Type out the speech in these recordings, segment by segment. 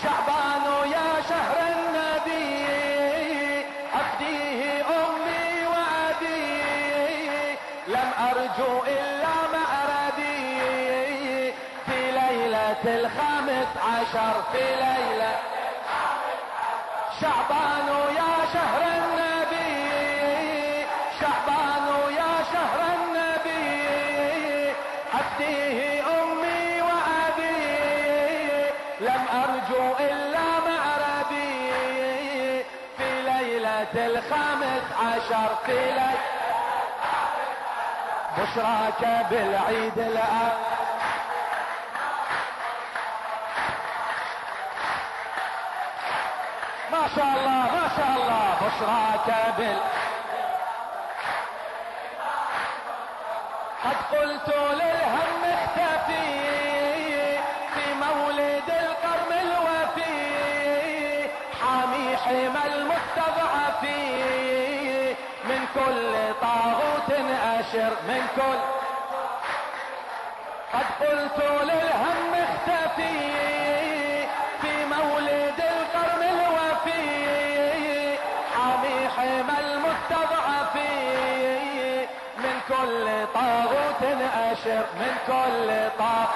شعبان يا شهر النبي أفديه أمي وأبي لم أرجو إلا مأردي في ليلة 15 في ليلة شعبان يا شهر النبي شعبان يا شهر النبي أفديه أمي وأبي لم أرجو إلا مأردي في ليلة 15 في ليلة بشراك بالعيد الأكبر ما شاء الله ما شاء الله بشراك قد قلت للهم اختفي في مولد القرم الوفي حامي حمى المستضعفين من كل طاغوت أشر من كل قد قلت للهم اختفي في مولد القرم الوفي حامي حمى المستضعفين من كل طاغوت أشر من كل طاغوت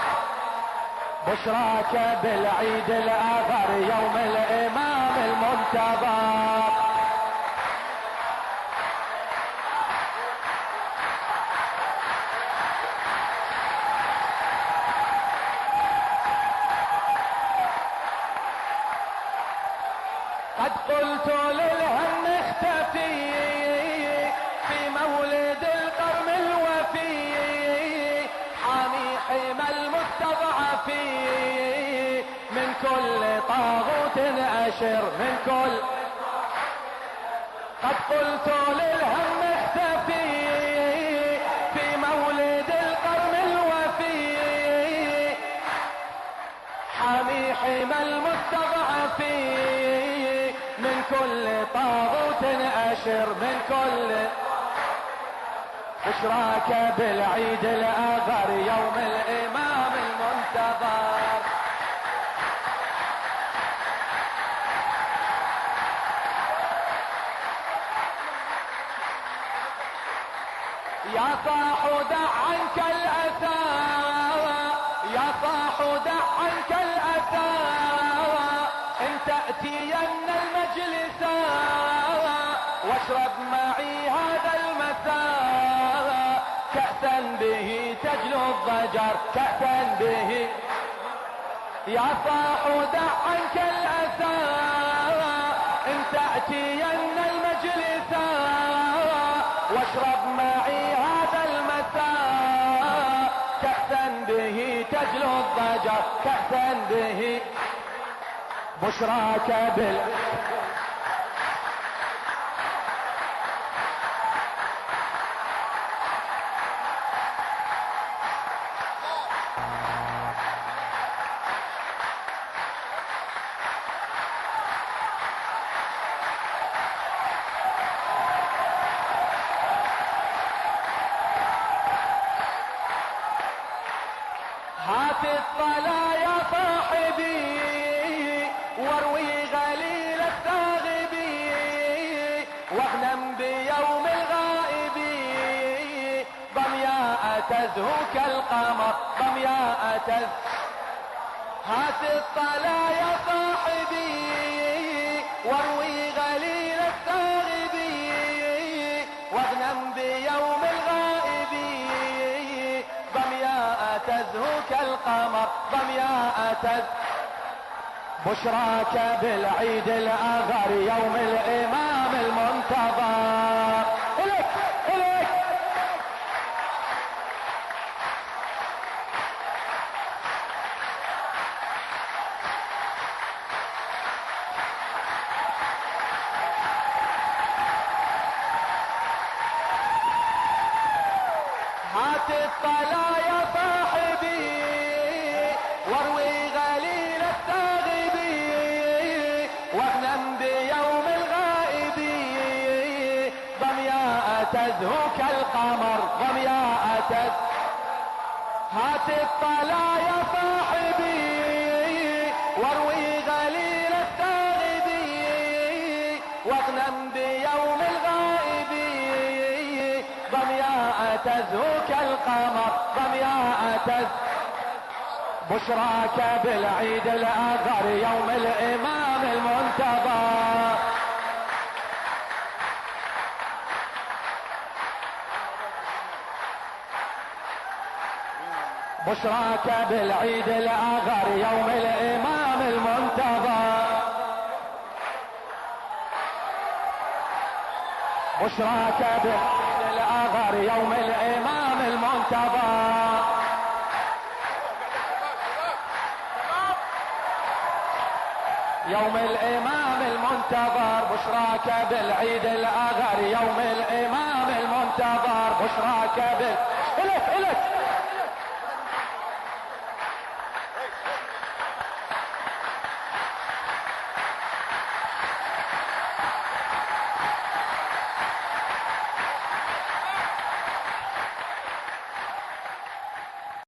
بشراك بالعيد الآخر يوم الإمام المنتظر قد قلت للهم اختفي في مولد القرم الوفي حامي حمى المستضعفين من كل طاغوت أشر من كل قد قلت للهم اختفي في مولد القرم الوفي حامي حمى المستضعفين من كل طاغوت أشر من كل بشراك بالعيد الأغر يوم الإمام المنتظر يا صاح دع عنك الأسى يا صاح دع عنك الأسى إن تأتين المجلس واشرب معي هذا المساء كأسا به تجلو الضجر كأسا به يا صاح دع عنك الأسى إن تأتين المجلس واشرب معي هذا المساء كأسا به تجلو الضجر كأسا به بشراك هات الطلا يا صاحبي واروي غليل الثاغبي واغنم بيوم الغائبي ضمياء تزهو كالقمر ضمياء تزهو هات الطلا يا صاحبي واروي غليل الثاغبي واغنم بيوم الغائبي ضمياء تزهو كالقمر ضمياء تزهو بشراك بالعيد الأغر يوم الإمام المنتظر إليك إليك هات الطلا يا صاحبي واروي غليل الثاغبي واغنم بيوم الغائبي ضمياء تزهو كالقمر ضمياء تزهو هات الطلا يا صاحبي واروي غليل تزهو كالقمر ضمياء بشراك بالعيد الأغر يوم الإمام المنتظر. بشراك بالعيد الأغر يوم الإمام المنتظر. بشراك بالعيد الأغر يوم الإمام المنتظر. يوم الإمام المنتظر. بشراك بالعيد الأغر يوم الإمام المنتظر. بشراك إلك